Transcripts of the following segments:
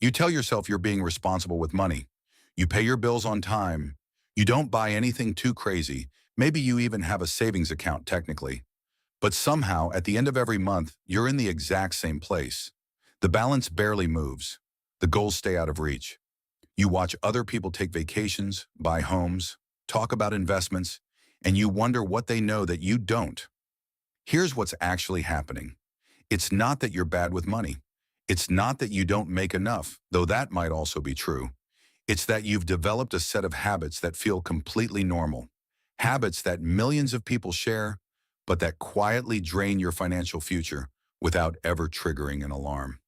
You tell yourself you're being responsible with money. You pay your bills on time. You don't buy anything too crazy. Maybe you even have a savings account technically. But somehow, at the end of every month, you're in the exact same place. The balance barely moves. The goals stay out of reach. You watch other people take vacations, buy homes, talk about investments, and you wonder what they know that you don't. Here's what's actually happening. It's not that you're bad with money. It's not that you don't make enough, though that might also be true. It's that you've developed a set of habits that feel completely normal. Habits that millions of people share, but that quietly drain your financial future without ever triggering an alarm.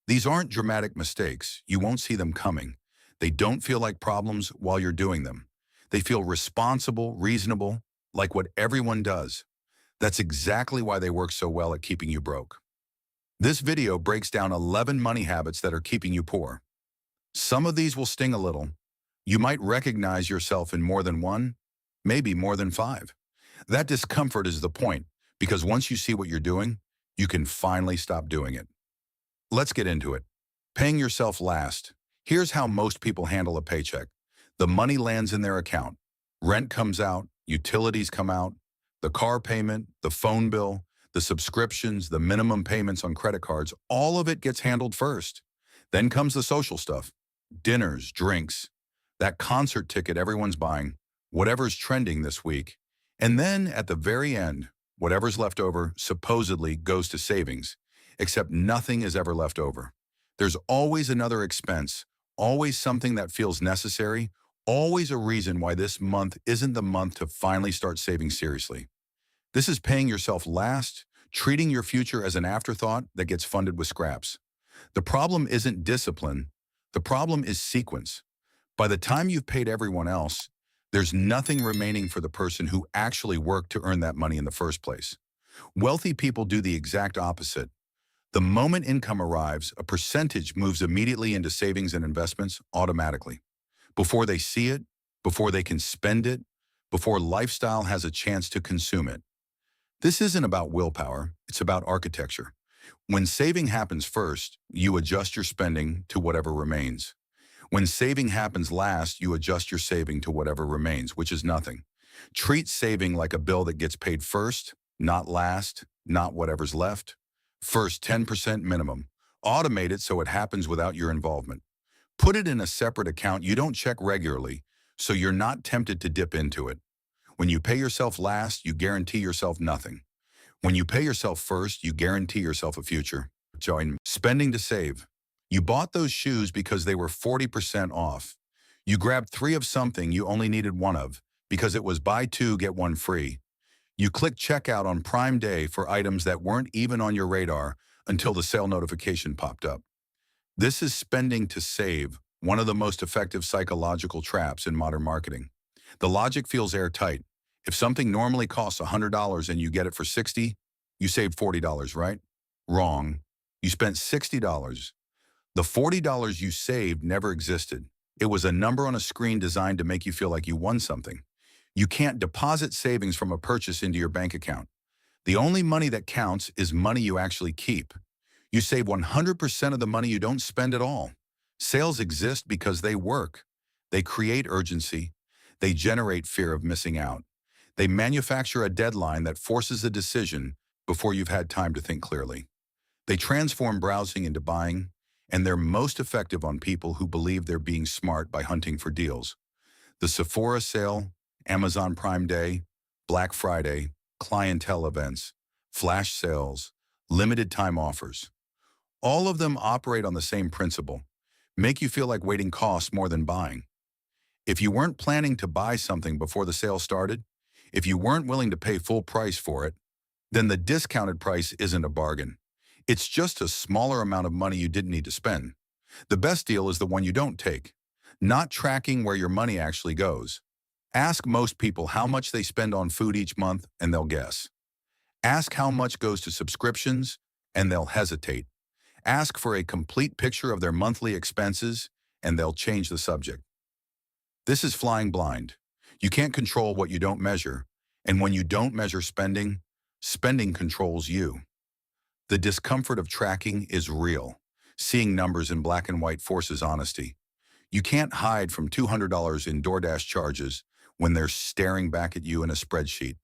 These aren't dramatic mistakes. You won't see them coming. They don't feel like problems while you're doing them. They feel responsible, reasonable, like what everyone does. That's exactly why they work so well at keeping you broke. This video breaks down 11 money habits that are keeping you poor. Some of these will sting a little. You might recognize yourself in more than one, maybe more than five. That discomfort is the point, because once you see what you're doing, you can finally stop doing it. Let's get into it. Paying yourself last. Here's how most people handle a paycheck. The money lands in their account. Rent comes out, utilities come out, the car payment, the phone bill, the subscriptions, the minimum payments on credit cards, all of it gets handled first. Then comes the social stuff. Dinners, drinks, that concert ticket everyone's buying, whatever's trending this week. And then at the very end, whatever's left over supposedly goes to savings, except nothing is ever left over. There's always another expense, always something that feels necessary, always a reason why this month isn't the month to finally start saving seriously. This is paying yourself last, treating your future as an afterthought that gets funded with scraps. The problem isn't discipline. The problem is sequence. By the time you've paid everyone else, there's nothing remaining for the person who actually worked to earn that money in the first place. Wealthy people do the exact opposite. The moment income arrives, a percentage moves immediately into savings and investments automatically. Before they see it, before they can spend it, before lifestyle has a chance to consume it. This isn't about willpower, it's about architecture. When saving happens first, you adjust your spending to whatever remains. When saving happens last, you adjust your saving to whatever remains, which is nothing. Treat saving like a bill that gets paid first, not last, not whatever's left. First 10% minimum. Automate it so it happens without your involvement. Put it in a separate account you don't check regularly, so you're not tempted to dip into it. When you pay yourself last, you guarantee yourself nothing. When you pay yourself first, you guarantee yourself a future. Join spending to save. You bought those shoes because they were 40% off. You grabbed 3 of something you only needed 1 of because it was buy 2, get 1 free. You clicked checkout on Prime Day for items that weren't even on your radar until the sale notification popped up. This is spending to save, one of the most effective psychological traps in modern marketing. The logic feels airtight. If something normally costs $100 and you get it for $60, you saved $40, right? Wrong. You spent $60. The $40 you saved never existed. It was a number on a screen designed to make you feel like you won something. You can't deposit savings from a purchase into your bank account. The only money that counts is money you actually keep. You save 100% of the money you don't spend at all. Sales exist because they work. They create urgency. They generate fear of missing out. They manufacture a deadline that forces a decision before you've had time to think clearly. They transform browsing into buying, and they're most effective on people who believe they're being smart by hunting for deals. The Sephora sale, Amazon Prime Day, Black Friday, clientele events, flash sales, limited time offers. All of them operate on the same principle. Make you feel like waiting costs more than buying. If you weren't planning to buy something before the sale started, if you weren't willing to pay full price for it, then the discounted price isn't a bargain. It's just a smaller amount of money you didn't need to spend. The best deal is the one you don't take, not tracking where your money actually goes. Ask most people how much they spend on food each month, and they'll guess. Ask how much goes to subscriptions, and they'll hesitate. Ask for a complete picture of their monthly expenses, and they'll change the subject. This is flying blind. You can't control what you don't measure, and when you don't measure spending, spending controls you. The discomfort of tracking is real. Seeing numbers in black and white forces honesty. You can't hide from $200 in DoorDash charges when they're staring back at you in a spreadsheet.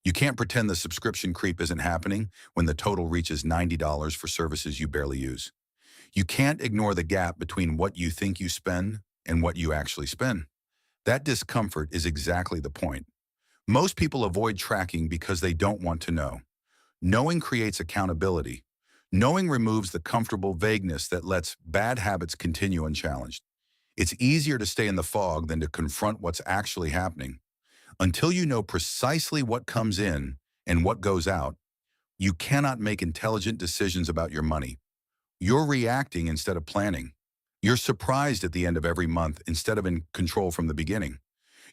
You can't pretend the subscription creep isn't happening when the total reaches $90 for services you barely use. You can't ignore the gap between what you think you spend and what you actually spend. That discomfort is exactly the point. Most people avoid tracking because they don't want to know. Knowing creates accountability. Knowing removes the comfortable vagueness that lets bad habits continue unchallenged. It's easier to stay in the fog than to confront what's actually happening. Until you know precisely what comes in and what goes out, you cannot make intelligent decisions about your money. You're reacting instead of planning. You're surprised at the end of every month instead of in control from the beginning.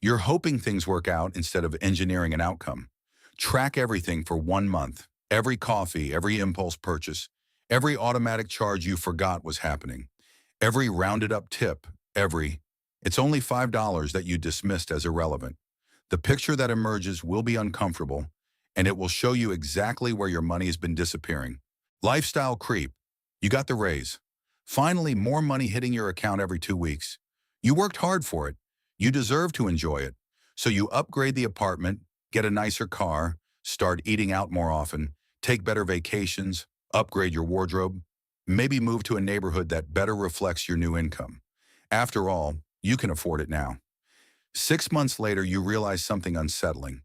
You're hoping things work out instead of engineering an outcome. Track everything for 1 month. Every coffee, every impulse purchase, every automatic charge you forgot was happening. Every rounded up tip, it's only $5 that you dismissed as irrelevant. The picture that emerges will be uncomfortable, and it will show you exactly where your money has been disappearing. Lifestyle creep. You got the raise. Finally, more money hitting your account every 2 weeks. You worked hard for it. You deserve to enjoy it. So you upgrade the apartment, get a nicer car, start eating out more often, take better vacations, upgrade your wardrobe, maybe move to a neighborhood that better reflects your new income. After all, you can afford it now. 6 months later, you realize something unsettling.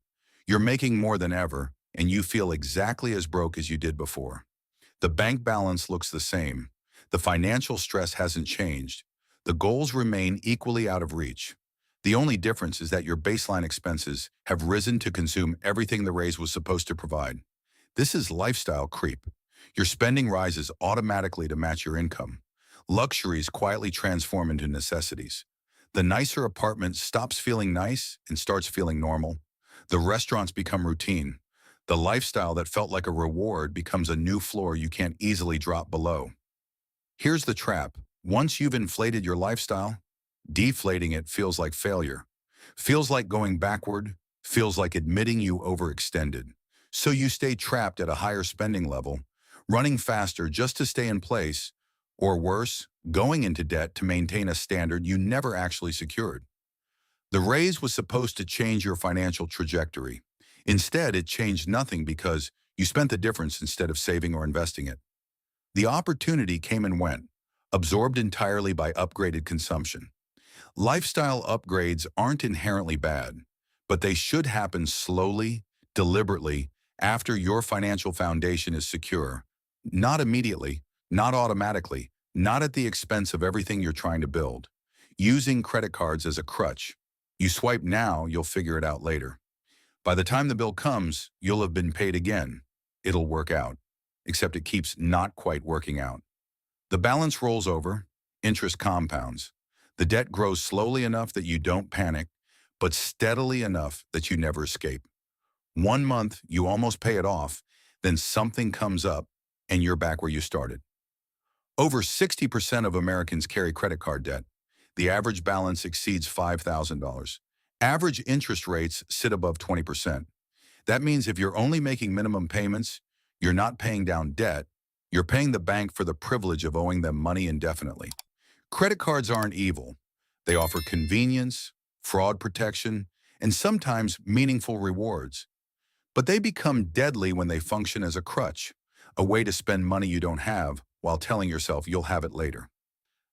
You're making more than ever, and you feel exactly as broke as you did before. The bank balance looks the same. The financial stress hasn't changed. The goals remain equally out of reach. The only difference is that your baseline expenses have risen to consume everything the raise was supposed to provide. This is lifestyle creep. Your spending rises automatically to match your income. Luxuries quietly transform into necessities. The nicer apartment stops feeling nice and starts feeling normal. The restaurants become routine. The lifestyle that felt like a reward becomes a new floor you can't easily drop below. Here's the trap. Once you've inflated your lifestyle, deflating it feels like failure. Feels like going backward. Feels like admitting you overextended. So you stay trapped at a higher spending level, running faster just to stay in place, or worse, going into debt to maintain a standard you never actually secured. The raise was supposed to change your financial trajectory. Instead, it changed nothing because you spent the difference instead of saving or investing it. The opportunity came and went, absorbed entirely by upgraded consumption. Lifestyle upgrades aren't inherently bad, but they should happen slowly, deliberately, after your financial foundation is secure. Not immediately, not automatically, not at the expense of everything you're trying to build. Using credit cards as a crutch. You swipe now, you'll figure it out later. By the time the bill comes, you'll have been paid again. It'll work out, except it keeps not quite working out. The balance rolls over, interest compounds. The debt grows slowly enough that you don't panic, but steadily enough that you never escape. 1 month, you almost pay it off, then something comes up and you're back where you started. Over 60% of Americans carry credit card debt. The average balance exceeds $5,000. Average interest rates sit above 20%. That means if you're only making minimum payments, you're not paying down debt, you're paying the bank for the privilege of owing them money indefinitely. Credit cards aren't evil. They offer convenience, fraud protection, and sometimes meaningful rewards. But they become deadly when they function as a crutch, a way to spend money you don't have while telling yourself you'll have it later.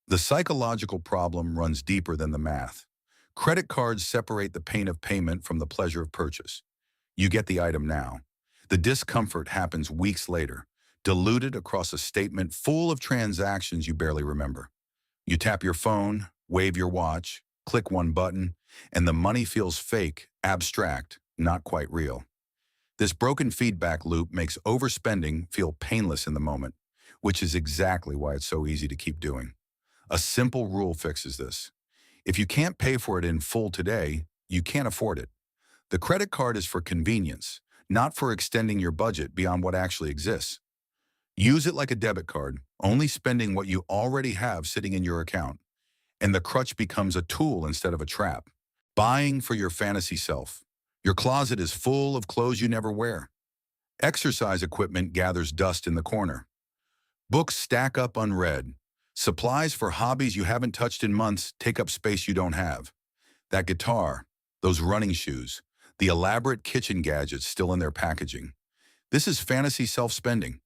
The psychological problem runs deeper than the math. Credit cards separate the pain of payment from the pleasure of purchase. You get the item now. The discomfort happens weeks later, diluted across a statement full of transactions you barely remember. You tap your phone, wave your watch, click one button, and the money feels fake, abstract, not quite real. This broken feedback loop makes overspending feel painless in the moment, which is exactly why it's so easy to keep doing. A simple rule fixes this. If you can't pay for it in full today, you can't afford it. The credit card is for convenience, not for extending your budget beyond what actually exists. Use it like a debit card, only spending what you already have sitting in your account, and the crutch becomes a tool instead of a trap. Buying for your fantasy self. Your closet is full of clothes you never wear. Exercise equipment gathers dust in the corner. Books stack up unread. Supplies for hobbies you haven't touched in months take up space you don't have. That guitar, those running shoes, the elaborate kitchen gadgets still in their packaging. This is fantasy self-spending,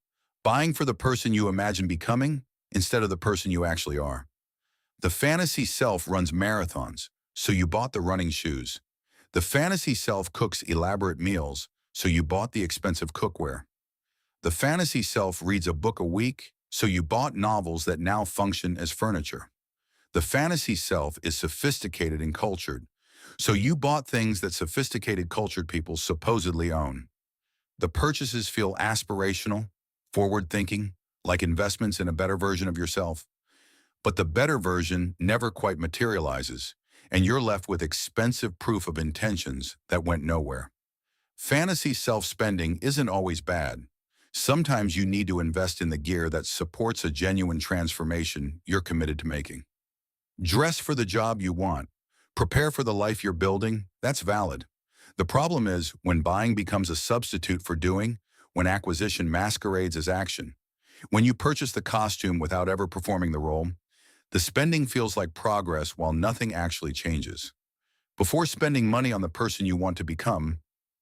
buying for the person you imagine becoming instead of the person you actually are. The fantasy self runs marathons, so you bought the running shoes. The fantasy self cooks elaborate meals, so you bought the expensive cookware. The fantasy self reads a book a week, so you bought novels that now function as furniture. The fantasy self is sophisticated and cultured, so you bought things that sophisticated cultured people supposedly own. The purchases feel aspirational, forward-thinking, like investments in a better version of yourself. But the better version never quite materializes, and you're left with expensive proof of intentions that went nowhere. Fantasy self-spending isn't always bad. Sometimes you need to invest in the gear that supports a genuine transformation you're committed to making. Dress for the job you want. Prepare for the life you're building. That's valid. The problem is when buying becomes a substitute for doing, when acquisition masquerades as action. When you purchase the costume without ever performing the role, the spending feels like progress while nothing actually changes. Before spending money on the person you want to become,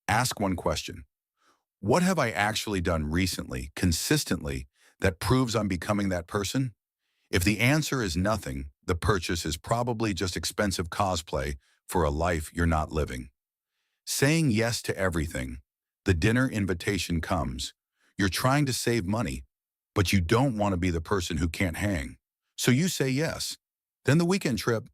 ask one question. What have I actually done recently, consistently, that proves I'm becoming that person? If the answer is nothing, the purchase is probably just expensive cosplay for a life you're not living. Saying yes to everything. The dinner invitation comes. You're trying to save money, but you don't want to be the person who can't hang. So you say yes. Then the weekend trip.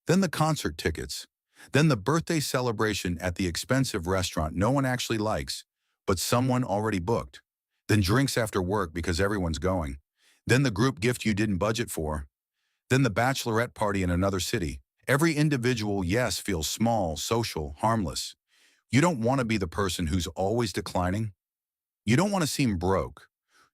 Then the concert tickets. Then the birthday celebration at the expensive restaurant no one actually likes, but someone already booked. Then drinks after work because everyone's going. Then the group gift you didn't budget for. Then the bachelorette party in another city. Every individual yes feels small, social, harmless. You don't want to be the person who's always declining. You don't want to seem broke.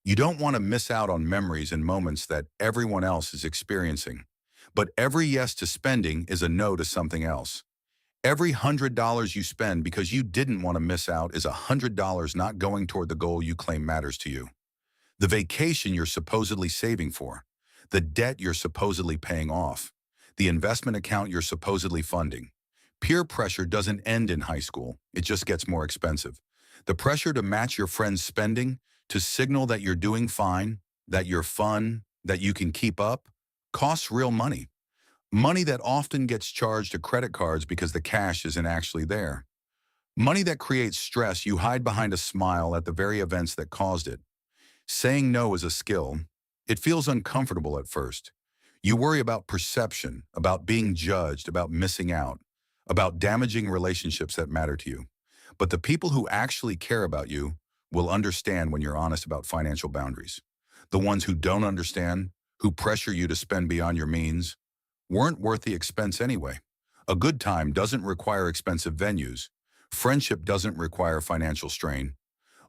You don't want to miss out on memories and moments that everyone else is experiencing. But every yes to spending is a no to something else. Every $100 you spend because you didn't want to miss out is $100 not going toward the goal you claim matters to you. The vacation you're supposedly saving for, the debt you're supposedly paying off, the investment account you're supposedly funding. Peer pressure doesn't end in high school, it just gets more expensive. The pressure to match your friends' spending, to signal that you're doing fine, that you're fun, that you can keep up, costs real money. Money that often gets charged to credit cards because the cash isn't actually there. Money that creates stress you hide behind a smile at the very events that caused it. Saying no is a skill. It feels uncomfortable at first. You worry about perception, about being judged, about missing out, about damaging relationships that matter to you. But the people who actually care about you will understand when you're honest about financial boundaries. The ones who don't understand, who pressure you to spend beyond your means, weren't worth the expense anyway. A good time doesn't require expensive venues. Friendship doesn't require financial strain.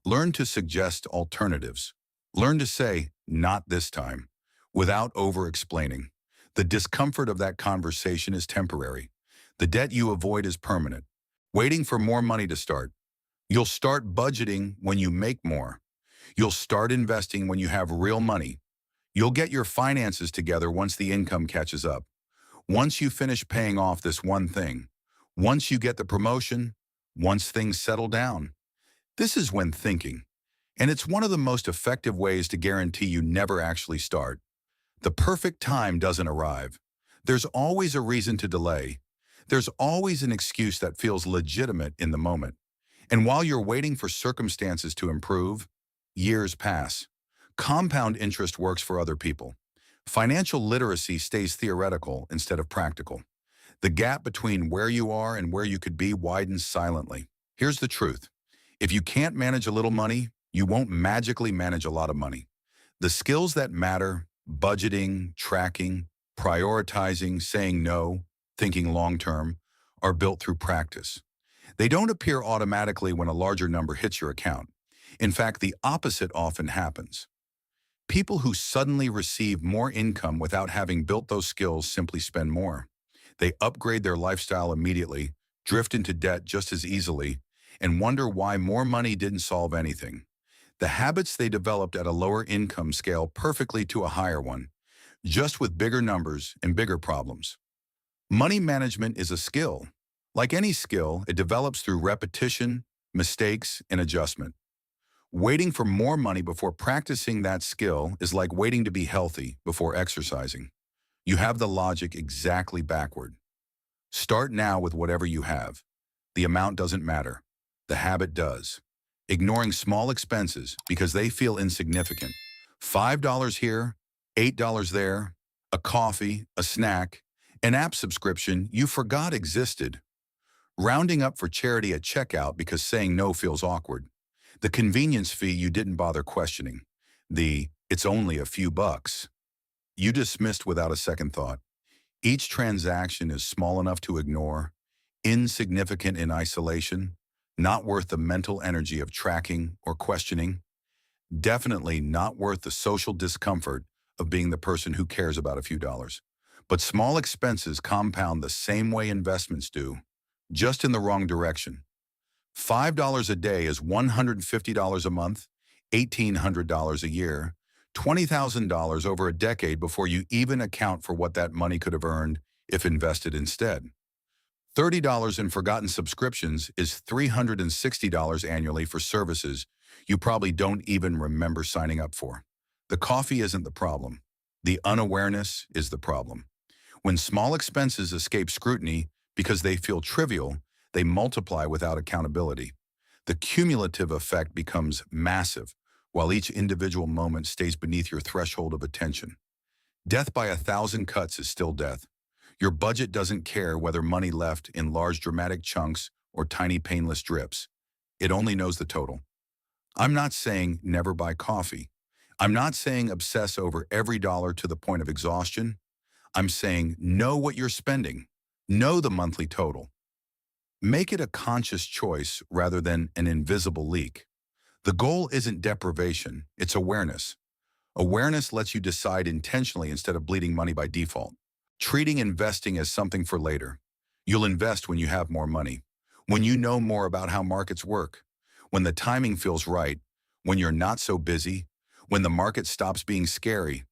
Learn to suggest alternatives. Learn to say, not this time, without over-explaining. The discomfort of that conversation is temporary. The debt you avoid is permanent. Waiting for more money to start. You'll start budgeting when you make more. You'll start investing when you have real money. You'll get your finances together once the income catches up. Once you finish paying off this one thing. Once you get the promotion. Once things settle down. This is when thinking. And it's one of the most effective ways to guarantee you never actually start. The perfect time doesn't arrive. There's always a reason to delay. There's always an excuse that feels legitimate in the moment. And while you're waiting for circumstances to improve, years pass. Compound interest works for other people. Financial literacy stays theoretical instead of practical. The gap between where you are and where you could be widens silently. Here's the truth. If you can't manage a little money, you won't magically manage a lot of money. The skills that matter, budgeting, tracking, prioritizing, saying no, thinking long-term, are built through practice. They don't appear automatically when a larger number hits your account. In fact, the opposite often happens. People who suddenly receive more income without having built those skills simply spend more. They upgrade their lifestyle immediately, drift into debt just as easily, and wonder why more money didn't solve anything. The habits they developed at a lower income scale perfectly to a higher one, just with bigger numbers and bigger problems. Money management is a skill. Like any skill, it develops through repetition, mistakes, and adjustment. Waiting for more money before practicing that skill is like waiting to be healthy before exercising. You have the logic exactly backward. Start now with whatever you have. The amount doesn't matter. The habit does. Ignoring small expenses because they feel insignificant. $5 here, $8 there, a coffee, a snack, an app subscription you forgot existed. Rounding up for charity at checkout because saying no feels awkward. The convenience fee you didn't bother questioning. It's only a few bucks. You dismissed without a second thought. Each transaction is small enough to ignore, insignificant in isolation, not worth the mental energy of tracking or questioning, definitely not worth the social discomfort of being the person who cares about a few dollars. But small expenses compound the same way investments do, just in the wrong direction. $5 a day is $150 a month, $1,800 a year, $20,000 over a decade before you even account for what that money could have earned if invested instead. $30 in forgotten subscriptions is $360 annually for services you probably don't even remember signing up for. The coffee isn't the problem. The unawareness is the problem. When small expenses escape scrutiny because they feel trivial, they multiply without accountability. The cumulative effect becomes massive, while each individual moment stays beneath your threshold of attention. Death by 1,000 cuts is still death. Your budget doesn't care whether money left in large dramatic chunks or tiny painless drips. It only knows the total. I'm not saying never buy coffee. I'm not saying obsess over every dollar to the point of exhaustion. I'm saying know what you're spending. Know the monthly total. Make it a conscious choice rather than an invisible leak. The goal isn't deprivation, it's awareness. Awareness lets you decide intentionally instead of bleeding money by default. Treating investing as something for later. You'll invest when you have more money, when you know more about how markets work, when the timing feels right, when you're not so busy, when the market stops being scary,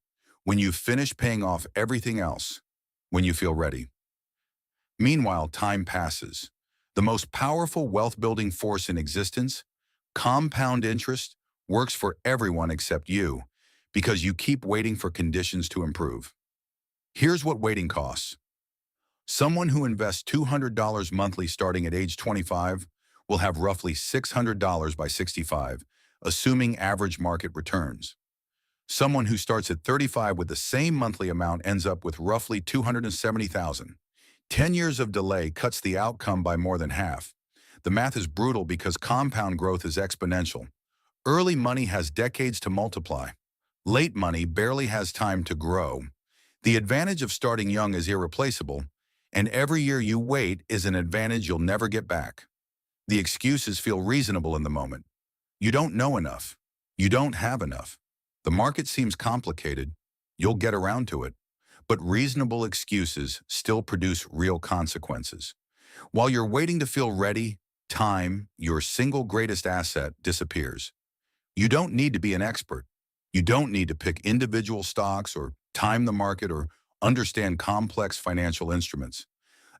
when you finish paying off everything else, when you feel ready. Meanwhile, time passes. The most powerful wealth-building force in existence, compound interest, works for everyone except you, because you keep waiting for conditions to improve. Here's what waiting costs. Someone who invests $200 monthly starting at age 25 will have roughly $600 by 65, assuming average market returns. Someone who starts at 35 with the same monthly amount ends up with roughly $270,000. 10 years of delay cuts the outcome by more than half. The math is brutal because compound growth is exponential. Early money has decades to multiply. Late money barely has time to grow. The advantage of starting young is irreplaceable, and every year you wait is an advantage you'll never get back. The excuses feel reasonable in the moment. You don't know enough. You don't have enough. The market seems complicated. You'll get around to it. But reasonable excuses still produce real consequences. While you're waiting to feel ready, time, your single greatest asset, disappears. You don't need to be an expert. You don't need to pick individual stocks or time the market or understand complex financial instruments.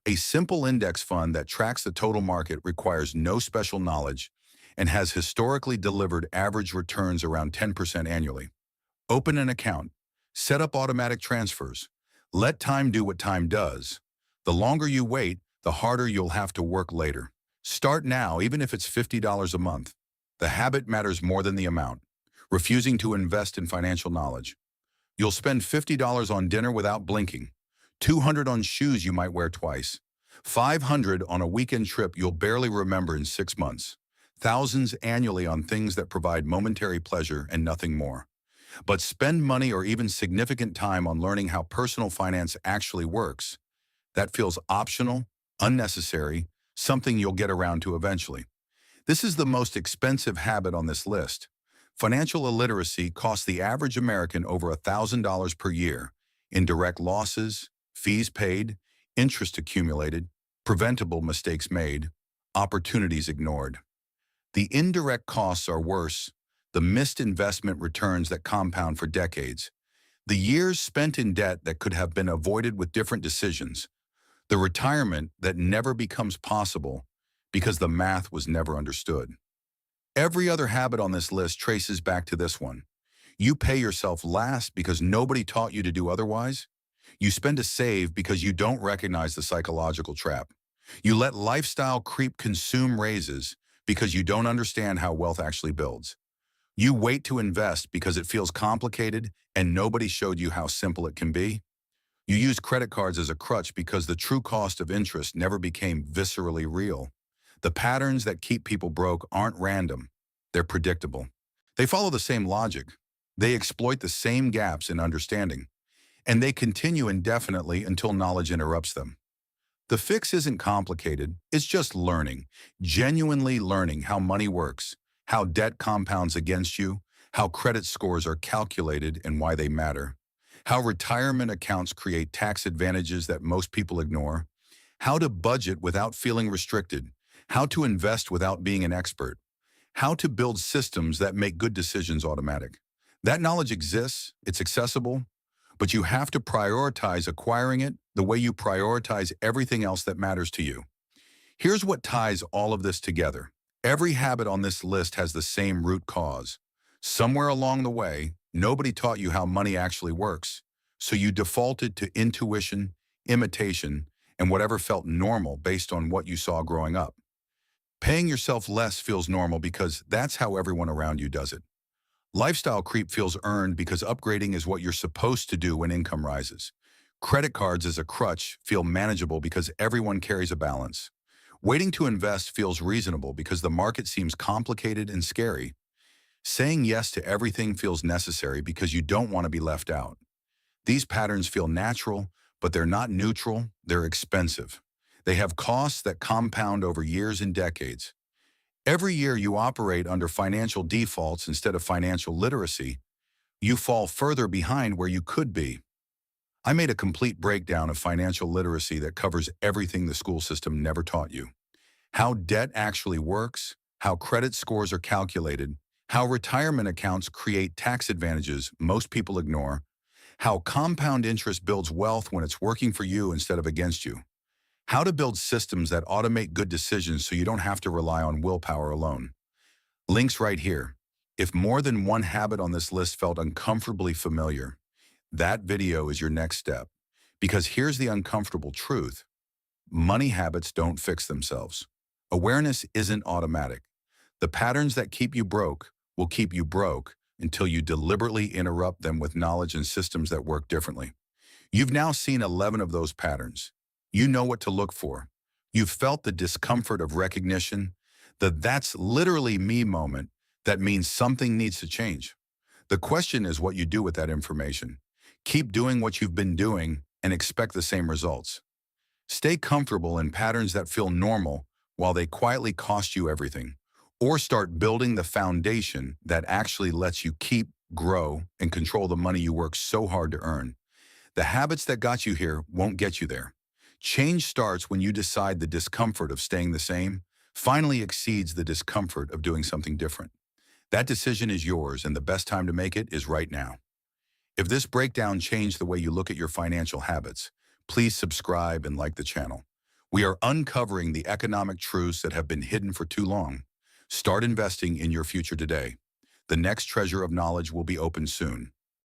A simple index fund that tracks the total market requires no special knowledge and has historically delivered average returns around 10% annually. Open an account. Set up automatic transfers. Let time do what time does. The longer you wait, the harder you'll have to work later. Start now, even if it's $50 a month. The habit matters more than the amount. Refusing to invest in financial knowledge. You'll spend $50 on dinner without blinking, $200 on shoes you might wear twice, $500 on a weekend trip you'll barely remember in 6 months, thousands annually on things that provide momentary pleasure and nothing more. But spend money or even significant time on learning how personal finance actually works. That feels optional, unnecessary, something you'll get around to eventually. This is the most expensive habit on this list. Financial illiteracy costs the average American over $1,000 per year in direct losses, fees paid, interest accumulated, preventable mistakes made, opportunities ignored. The indirect costs are worse. the missed investment returns that compound for decades, the years spent in debt that could have been avoided with different decisions, the retirement that never becomes possible because the math was never understood. Every other habit on this list traces back to this one. You pay yourself last because nobody taught you to do otherwise. You spend to save because you don't recognize the psychological trap. You let lifestyle creep consume raises because you don't understand how wealth actually builds. You wait to invest because it feels complicated and nobody showed you how simple it can be. You use credit cards as a crutch because the true cost of interest never became viscerally real. The patterns that keep people broke aren't random. They're predictable. They follow the same logic. They exploit the same gaps in understanding. And they continue indefinitely until knowledge interrupts them. The fix isn't complicated. It's just learning, genuinely learning how money works, how debt compounds against you, how credit scores are calculated and why they matter, how retirement accounts create tax advantages that most people ignore, how to budget without feeling restricted, how to invest without being an expert, how to build systems that make good decisions automatic. That knowledge exists, it's accessible, but you have to prioritize acquiring it the way you prioritize everything else that matters to you. Here's what ties all of this together. Every habit on this list has the same root cause. Somewhere along the way, nobody taught you how money actually works, so you defaulted to intuition, imitation, and whatever felt normal based on what you saw growing up. Paying yourself less feels normal because that's how everyone around you does it. Lifestyle creep feels earned because upgrading is what you're supposed to do when income rises. Credit cards as a crutch feel manageable because everyone carries a balance. Waiting to invest feels reasonable because the market seems complicated and scary. Saying yes to everything feels necessary because you don't want to be left out. These patterns feel natural, but they're not neutral, they're expensive. They have costs that compound over years and decades. Every year you operate under financial defaults instead of financial literacy, you fall further behind where you could be. I made a complete breakdown of financial literacy that covers everything the school system never taught you. How debt actually works, how credit scores are calculated, how retirement accounts create tax advantages most people ignore, how compound interest builds wealth when it's working for you instead of against you, how to build systems that automate good decisions so you don't have to rely on willpower alone. Links right here. If more than one habit on this list felt uncomfortably familiar, that video is your next step. Because here's the uncomfortable truth. Money habits don't fix themselves. Awareness isn't automatic. The patterns that keep you broke will keep you broke until you deliberately interrupt them with knowledge and systems that work differently. You've now seen 11 of those patterns. You know what to look for. You've felt the discomfort of recognition, the "that's literally me" moment that means something needs to change. The question is what you do with that information. Keep doing what you've been doing and expect the same results. Stay comfortable in patterns that feel normal while they quietly cost you everything. Or start building the foundation that actually lets you keep, grow, and control the money you work so hard to earn. The habits that got you here won't get you there. Change starts when you decide the discomfort of staying the same finally exceeds the discomfort of doing something different. That decision is yours, and the best time to make it is right now. If this breakdown changed the way you look at your financial habits, please subscribe and like the channel. We are uncovering the economic truths that have been hidden for too long. Start investing in your future today. The next treasure of knowledge will be open soon.